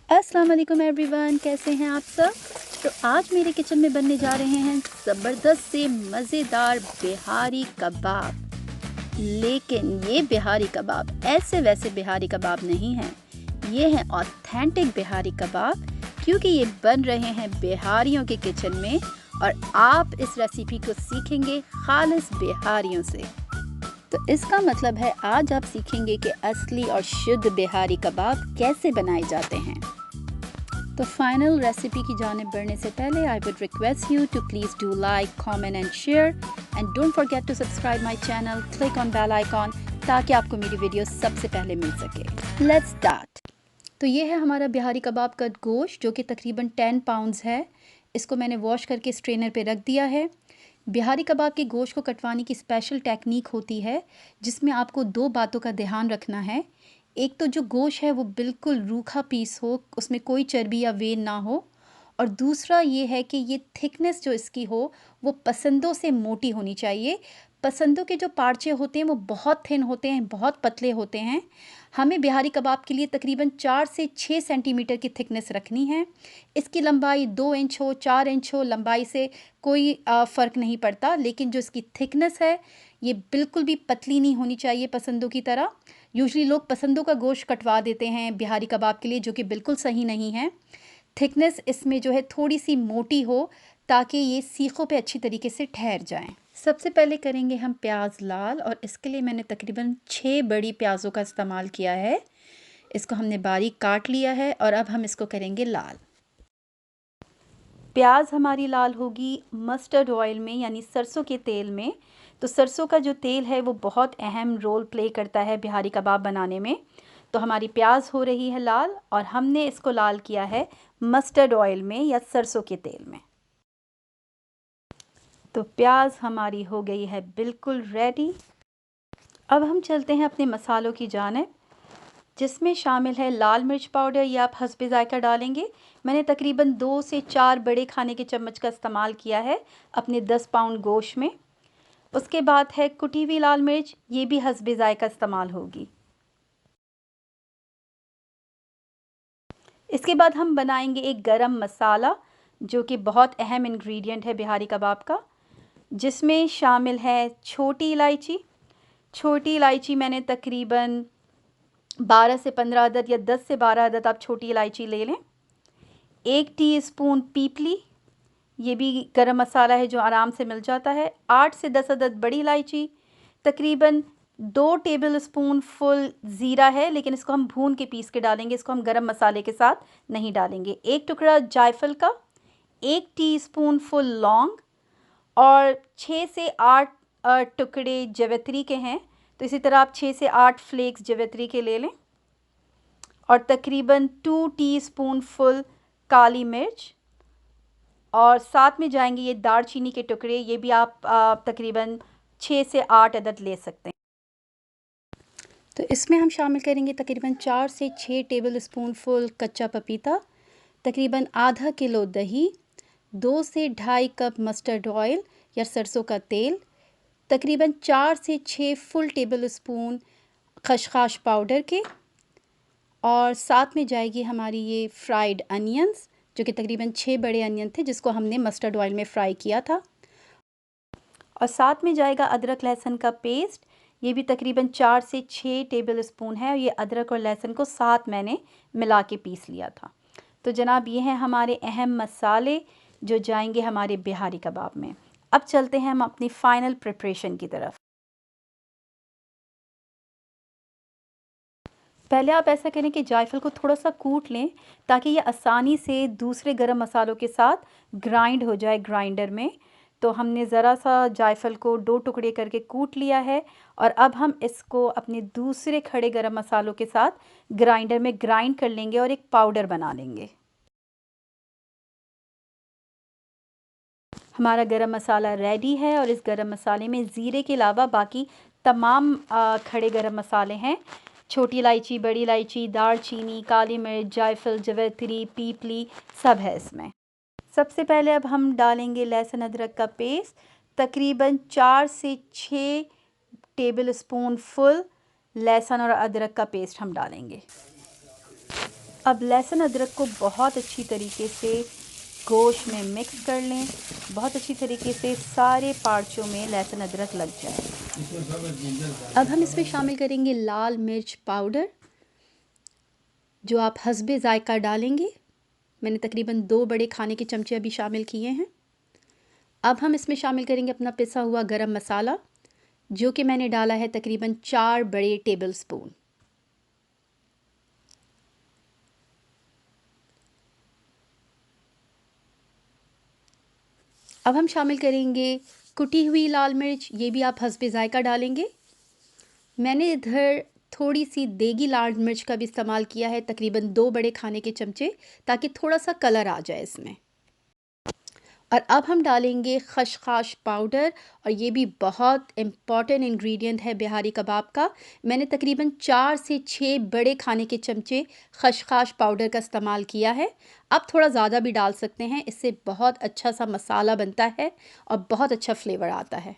अस्सलाम वालेकुम एवरीवन, कैसे हैं आप सब। तो आज मेरे किचन में बनने जा रहे हैं ज़बरदस्त से मज़ेदार बिहारी कबाब। लेकिन ये बिहारी कबाब ऐसे वैसे बिहारी कबाब नहीं हैं, ये हैं ऑथेंटिक बिहारी कबाब, क्योंकि ये बन रहे हैं बिहारियों के किचन में और आप इस रेसिपी को सीखेंगे खालिस बिहारियों से। तो इसका मतलब है आज आप सीखेंगे कि असली और शुद्ध बिहारी कबाब कैसे बनाए जाते हैं। तो फाइनल रेसिपी की जानिब बढ़ने से पहले I would request you to please do like, comment and share and don't forget to subscribe my channel, click on bell icon ताकि आपको मेरी वीडियो सबसे पहले मिल सके। Let's start. तो ये है हमारा बिहारी कबाब का गोश्त जो कि तकरीबन 10 पाउंड्स है। इसको मैंने वॉश करके स्ट्रेनर पे रख दिया है। बिहारी कबाब के गोश्त को कटवाने की स्पेशल टेक्निक होती है जिसमें आपको दो बातों का ध्यान रखना है। एक तो जो गोश्त है वो बिल्कुल रूखा पीस हो, उसमें कोई चर्बी या वेन ना हो, और दूसरा ये है कि ये थिकनेस जो इसकी हो वो पसंदों से मोटी होनी चाहिए। पसंदों के जो पार्चे होते हैं वो बहुत थिन होते हैं, बहुत पतले होते हैं। हमें बिहारी कबाब के लिए तकरीबन 4 से 6 सेंटीमीटर की थिकनेस रखनी है। इसकी लंबाई 2 इंच हो, 4 इंच हो, लंबाई से कोई फ़र्क नहीं पड़ता, लेकिन जो इसकी थिकनेस है ये बिल्कुल भी पतली नहीं होनी चाहिए पसंदों की तरह। यूजुअली लोग पसंदों का गोश्त कटवा देते हैं बिहारी कबाब के लिए, जो कि बिल्कुल सही नहीं है। थिकनेस इसमें जो है थोड़ी सी मोटी हो ताकि ये सीखों पे अच्छी तरीके से ठहर जाएं। सबसे पहले करेंगे हम प्याज लाल, और इसके लिए मैंने तकरीबन 6 बड़ी प्याज़ों का इस्तेमाल किया है। इसको हमने बारीक काट लिया है और अब हम इसको करेंगे लाल। प्याज हमारी लाल होगी मस्टर्ड ऑयल में, यानी सरसों के तेल में। तो सरसों का जो तेल है वो बहुत अहम रोल प्ले करता है बिहारी कबाब बनाने में। तो हमारी प्याज हो रही है लाल और हमने इसको लाल किया है मस्टर्ड ऑयल में या सरसों के तेल में। तो प्याज हमारी हो गई है बिल्कुल रेडी। अब हम चलते हैं अपने मसालों की जानिब, जिसमें शामिल है लाल मिर्च पाउडर, या आप हस्बे ज़ायका डालेंगे। मैंने तकरीबन 2 से 4 बड़े खाने के चम्मच का इस्तेमाल किया है अपने 10 पाउंड गोश्त में। उसके बाद है कुटी हुई लाल मिर्च, ये भी हस्बे ज़ायका इस्तेमाल होगी। इसके बाद हम बनाएंगे एक गरम मसाला जो कि बहुत अहम इंग्रेडिएंट है बिहारी कबाब का, जिसमें शामिल है छोटी इलायची। छोटी इलायची मैंने तकरीबन 12 से 15 अदद या 10 से 12 अदद आप छोटी इलायची ले लें। 1 टीस्पून पीपली, ये भी गरम मसाला है जो आराम से मिल जाता है। 8 से 10 अदद बड़ी इलायची, तकरीबन 2 टेबल स्पून फुल ज़ीरा है, लेकिन इसको हम भून के पीस के डालेंगे, इसको हम गरम मसाले के साथ नहीं डालेंगे। 1 टुकड़ा जायफल का, 1 टीस्पून फुल लौंग, और 6 से 8 टुकड़े जवित्री के हैं। तो इसी तरह आप 6 से 8 फ्लेक्स जवित्री के ले लें, और तकरीबन 2 टीस्पून फुल काली मिर्च, और साथ में जाएंगे ये दालचीनी के टुकड़े, ये भी आप तकरीबन 6 से 8 अदद ले सकते हैं। तो इसमें हम शामिल करेंगे तकरीबन 4 से 6 टेबल स्पून फुल कच्चा पपीता, तकरीबन आधा किलो दही, 2 से ढाई कप मस्टर्ड ऑयल या सरसों का तेल, तकरीबन 4 से 6 फुल टेबल स्पून खसखस पाउडर के, और साथ में जाएगी हमारी ये फ्राइड अनियंस, जो कि तकरीबन 6 बड़े अनियन थे जिसको हमने मस्टर्ड ऑयल में फ्राई किया था। और साथ में जाएगा अदरक लहसुन का पेस्ट, ये भी तकरीबन 4 से 6 टेबल स्पून है, और ये अदरक और लहसुन को साथ मैंने मिला के पीस लिया था। तो जनाब ये हैं हमारे अहम मसाले जो जाएंगे हमारे बिहारी कबाब में। अब चलते हैं हम अपनी फ़ाइनल प्रिपरेशन की तरफ। पहले आप ऐसा करें कि जायफल को थोड़ा सा कूट लें ताकि ये आसानी से दूसरे गरम मसालों के साथ ग्राइंड हो जाए ग्राइंडर में। तो हमने ज़रा सा जायफल को 2 टुकड़े करके कूट लिया है, और अब हम इसको अपने दूसरे खड़े गरम मसालों के साथ ग्राइंडर में ग्राइंड कर लेंगे और एक पाउडर बना लेंगे। हमारा गरम मसाला रेडी है, और इस गरम मसाले में ज़ीरे के अलावा बाकी तमाम खड़े गरम मसाले हैं। छोटी इलायची, बड़ी इलायची, दालचीनी, काली मिर्च, जायफल, जवैत्री, पीपली, सब है इसमें। सबसे पहले अब हम डालेंगे लहसुन अदरक का पेस्ट, तकरीबन 4 से 6 टेबल स्पून फुल लहसुन और अदरक का पेस्ट हम डालेंगे। अब लहसुन अदरक को बहुत अच्छी तरीके से गोश्त में मिक्स कर लें, बहुत अच्छी तरीके से सारे पार्चों में लहसुन अदरक लग जाए। अब हम इसमें शामिल करेंगे लाल मिर्च पाउडर, जो आप हस्बे ज़ायका डालेंगे। मैंने तकरीबन 2 बड़े खाने के चमचे अभी शामिल किए हैं। अब हम इसमें शामिल करेंगे अपना पिसा हुआ गरम मसाला, जो कि मैंने डाला है तकरीबन 4 बड़े टेबल स्पून। अब हम शामिल करेंगे कुटी हुई लाल मिर्च, ये भी आप हस्बे ज़ायका डालेंगे। मैंने इधर थोड़ी सी देगी लाल मिर्च का भी इस्तेमाल किया है, तकरीबन 2 बड़े खाने के चमचे, ताकि थोड़ा सा कलर आ जाए इसमें। और अब हम डालेंगे खशखाश पाउडर, और ये भी बहुत इम्पॉर्टेंट इंग्रेडिएंट है बिहारी कबाब का। मैंने तकरीबन 4 से 6 बड़े खाने के चमचे खशखाश पाउडर का इस्तेमाल किया है। आप थोड़ा ज़्यादा भी डाल सकते हैं, इससे बहुत अच्छा सा मसाला बनता है और बहुत अच्छा फ्लेवर आता है।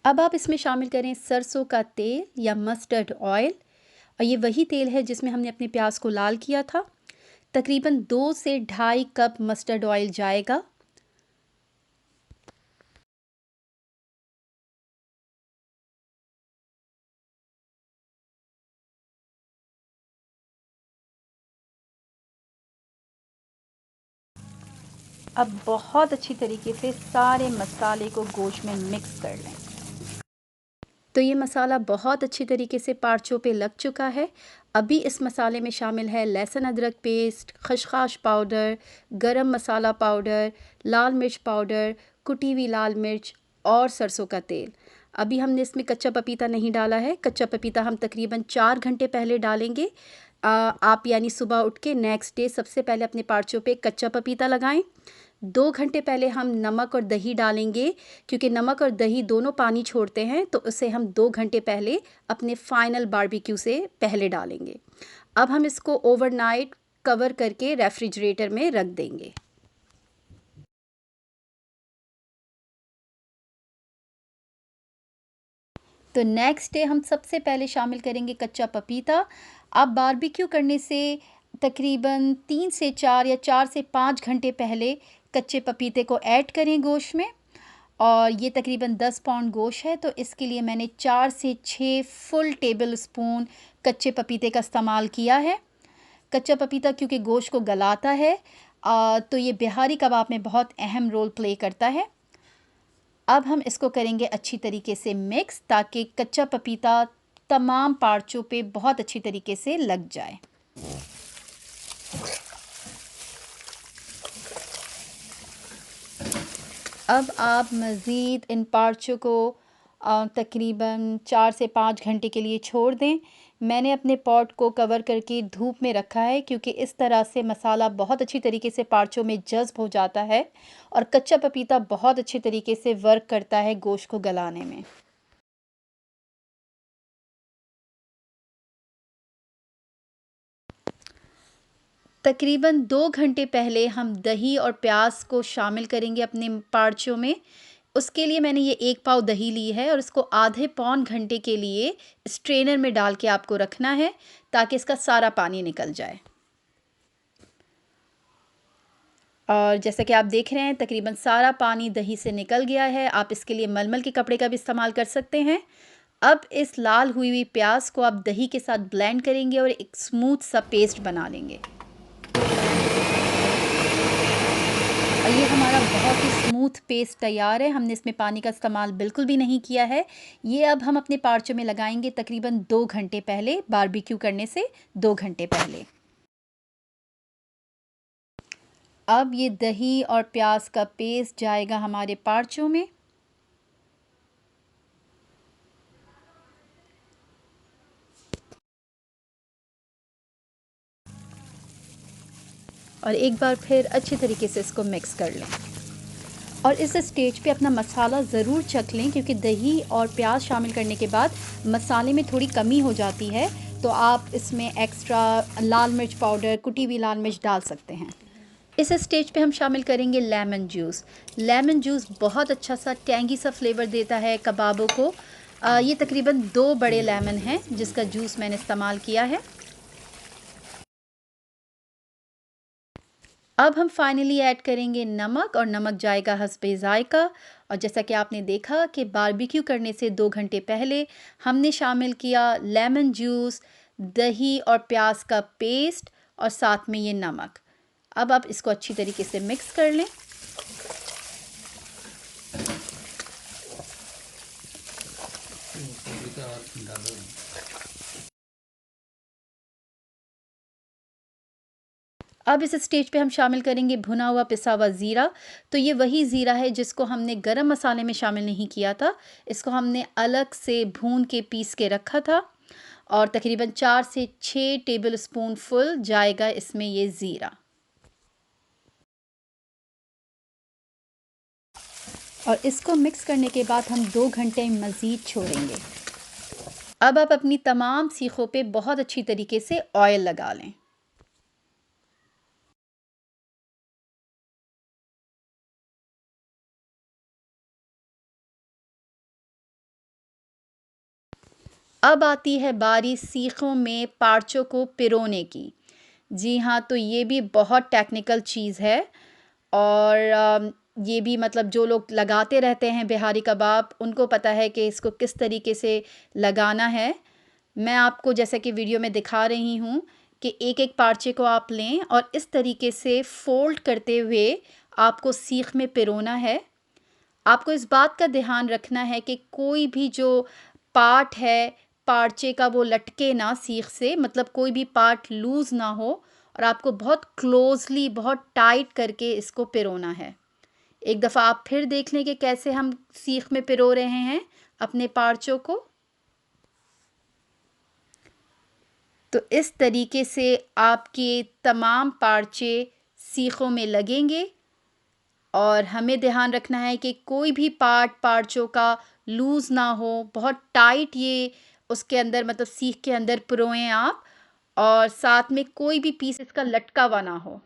अब आप इसमें शामिल करें सरसों का तेल या मस्टर्ड ऑयल, और ये वही तेल है जिसमें हमने अपने प्याज को लाल किया था। तकरीबन 2 से ढाई कप मस्टर्ड ऑयल जाएगा। अब बहुत अच्छी तरीके से सारे मसाले को गोश्त में मिक्स कर लें। तो ये मसाला बहुत अच्छी तरीके से पार्चों पे लग चुका है। अभी इस मसाले में शामिल है लहसुन अदरक पेस्ट, खशखाश पाउडर, गरम मसाला पाउडर, लाल मिर्च पाउडर, कुटी हुई लाल मिर्च और सरसों का तेल। अभी हमने इसमें कच्चा पपीता नहीं डाला है। कच्चा पपीता हम तकरीबन 4 घंटे पहले डालेंगे। आप यानी सुबह उठ के नेक्स्ट डे सबसे पहले अपने पार्चों पे कच्चा पपीता लगाएं। 2 घंटे पहले हम नमक और दही डालेंगे, क्योंकि नमक और दही दोनों पानी छोड़ते हैं, तो उसे हम 2 घंटे पहले अपने फाइनल बारबेक्यू से पहले डालेंगे। अब हम इसको ओवरनाइट कवर करके रेफ्रिजरेटर में रख देंगे। तो नेक्स्ट डे हम सबसे पहले शामिल करेंगे कच्चा पपीता। आप बारबेक्यू करने से तकरीबन 3 से 4 या 4 से 5 घंटे पहले कच्चे पपीते को ऐड करें गोश्त में। और ये तकरीबन 10 पाउंड गोश्त है, तो इसके लिए मैंने 4 से 6 फुल टेबल स्पून कच्चे पपीते का इस्तेमाल किया है। कच्चा पपीता क्योंकि गोश्त को गलाता है, तो ये बिहारी कबाब में बहुत अहम रोल प्ले करता है। अब हम इसको करेंगे अच्छी तरीके से मिक्स, ताकि कच्चा पपीता तमाम पार्चों पे बहुत अच्छी तरीके से लग जाए। अब आप मज़ीद इन पार्चों को तकरीबन 4 से 5 घंटे के लिए छोड़ दें। मैंने अपने पॉट को कवर करके धूप में रखा है, क्योंकि इस तरह से मसाला बहुत अच्छी तरीके से पार्चों में जज़्ब हो जाता है और कच्चा पपीता बहुत अच्छे तरीके से वर्क करता है गोश्त को गलाने में। तकरीबन 2 घंटे पहले हम दही और प्याज को शामिल करेंगे अपने पार्चों में। उसके लिए मैंने ये 1 पाव दही ली है, और इसको आधे पौन घंटे के लिए स्ट्रेनर में डाल के आपको रखना है, ताकि इसका सारा पानी निकल जाए। और जैसा कि आप देख रहे हैं, तकरीबन सारा पानी दही से निकल गया है। आप इसके लिए मलमल के कपड़े का भी इस्तेमाल कर सकते हैं। अब इस लाल हुई हुई प्याज को आप दही के साथ ब्लेंड करेंगे और एक स्मूथ सा पेस्ट बना लेंगे। और ये हमारा बहुत ही स्मूथ पेस्ट तैयार है। हमने इसमें पानी का इस्तेमाल बिल्कुल भी नहीं किया है। ये अब हम अपने पार्चों में लगाएंगे तकरीबन 2 घंटे पहले, बारबेक्यू करने से 2 घंटे पहले। अब ये दही और प्याज का पेस्ट जाएगा हमारे पार्चों में। और एक बार फिर अच्छे तरीके से इसको मिक्स कर लें। और इस स्टेज पे अपना मसाला ज़रूर चख लें, क्योंकि दही और प्याज शामिल करने के बाद मसाले में थोड़ी कमी हो जाती है, तो आप इसमें एक्स्ट्रा लाल मिर्च पाउडर, कुटी हुई लाल मिर्च डाल सकते हैं। इस स्टेज पे हम शामिल करेंगे लेमन जूस। लेमन जूस बहुत अच्छा सा टैंगी सा फ्लेवर देता है कबाबों को। ये तकरीबन 2 बड़े लेमन हैं जिसका जूस मैंने इस्तेमाल किया है। अब हम फाइनली ऐड करेंगे नमक, और नमक जाएगा हस्बे ज़ायका। और जैसा कि आपने देखा कि बारबेक्यू करने से 2 घंटे पहले हमने शामिल किया लेमन जूस, दही और प्याज का पेस्ट और साथ में ये नमक। अब आप इसको अच्छी तरीके से मिक्स कर लें। अब इस स्टेज पे हम शामिल करेंगे भुना हुआ पिसा हुआ ज़ीरा। तो ये वही ज़ीरा है जिसको हमने गरम मसाले में शामिल नहीं किया था। इसको हमने अलग से भून के पीस के रखा था, और तकरीबन 4 से 6 टेबल स्पून फुल जाएगा इसमें ये ज़ीरा। और इसको मिक्स करने के बाद हम 2 घंटे मज़ीद छोड़ेंगे। अब आप अपनी तमाम सीखों पे बहुत अच्छी तरीके से ऑयल लगा लें। अब आती है बारी सीखों में पार्चों को पिरोने की। जी हाँ, तो ये भी बहुत टेक्निकल चीज़ है, और ये भी मतलब जो लोग लगाते रहते हैं बिहारी कबाब, उनको पता है कि इसको किस तरीके से लगाना है। मैं आपको जैसा कि वीडियो में दिखा रही हूँ कि एक-एक पार्चे को आप लें और इस तरीके से फ़ोल्ड करते हुए आपको सीख में पिरोना है। आपको इस बात का ध्यान रखना है कि कोई भी जो पार्ट है पार्चे का वो लटके ना सीख से, मतलब कोई भी पार्ट लूज़ ना हो, और आपको बहुत क्लोज़ली, बहुत टाइट करके इसको पिरोना है। एक दफ़ा आप फिर देख लें कि कैसे हम सीख में पिरो रहे हैं अपने पार्चों को। तो इस तरीके से आपके तमाम पार्चे सीखों में लगेंगे, और हमें ध्यान रखना है कि कोई भी पार्चों का लूज़ ना हो, बहुत टाइट ये उसके अंदर मतलब सीख के अंदर पिरोएं आप, और साथ में कोई भी पीस इसका लटका हुआ ना हो।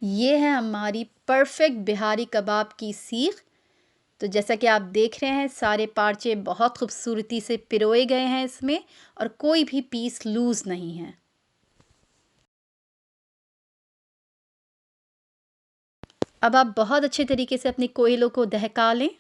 ये है हमारी परफेक्ट बिहारी कबाब की सीख। तो जैसा कि आप देख रहे हैं सारे पार्चे बहुत खूबसूरती से पिरोए गए हैं इसमें, और कोई भी पीस लूज़ नहीं है। अब आप बहुत अच्छे तरीके से अपने कोयलों को दहका लें।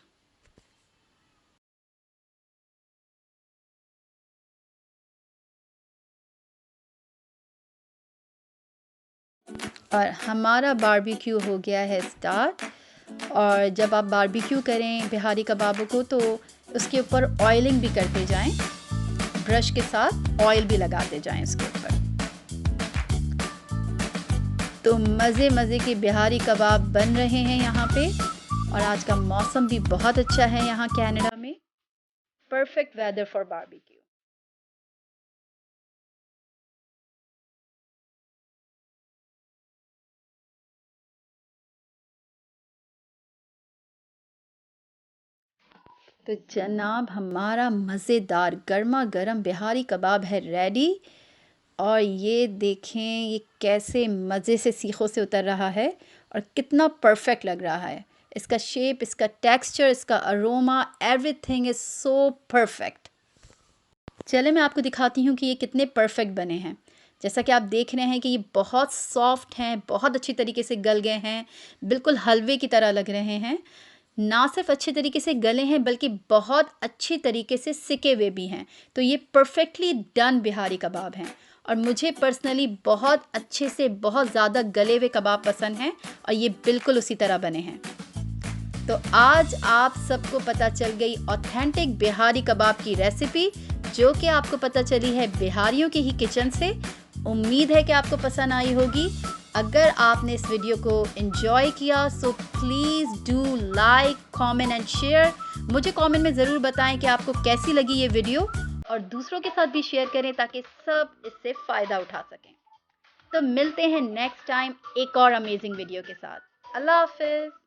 और हमारा बारबेक्यू हो गया है स्टार्ट। और जब आप बारबेक्यू करें बिहारी कबाबों को तो उसके ऊपर ऑयलिंग भी करते जाएं, ब्रश के साथ ऑयल भी लगाते जाएं उसके ऊपर। तो मज़े मज़े के बिहारी कबाब बन रहे हैं यहाँ पे, और आज का मौसम भी बहुत अच्छा है यहाँ कनाडा में। Perfect weather for barbecue. तो जनाब हमारा मज़ेदार गर्मा गर्म बिहारी कबाब है रेडी। और ये देखें ये कैसे मज़े से सीखों से उतर रहा है, और कितना परफेक्ट लग रहा है। इसका शेप, इसका टेक्सचर, इसका aroma, everything is so perfect. चले मैं आपको दिखाती हूँ कि ये कितने परफेक्ट बने हैं। जैसा कि आप देख रहे हैं कि ये बहुत सॉफ्ट हैं, बहुत अच्छी तरीके से गल गए हैं, बिल्कुल हलवे की तरह लग रहे हैं। ना सिर्फ अच्छे तरीके से गले हैं बल्कि बहुत अच्छी तरीके से सिके हुए भी हैं। तो ये परफेक्टली डन बिहारी कबाब हैं, और मुझे पर्सनली बहुत अच्छे से बहुत ज़्यादा गले हुए कबाब पसंद हैं, और ये बिल्कुल उसी तरह बने हैं। तो आज आप सबको पता चल गई ऑथेंटिक बिहारी कबाब की रेसिपी, जो कि आपको पता चली है बिहारियों के ही किचन से। उम्मीद है कि आपको पसंद आई होगी। अगर आपने इस वीडियो को एंजॉय किया so please do like, comment and share. मुझे कमेंट में ज़रूर बताएं कि आपको कैसी लगी ये वीडियो, और दूसरों के साथ भी शेयर करें ताकि सब इससे फ़ायदा उठा सकें। तो मिलते हैं नेक्स्ट टाइम एक और अमेजिंग वीडियो के साथ। अल्लाह हाफ़िज़।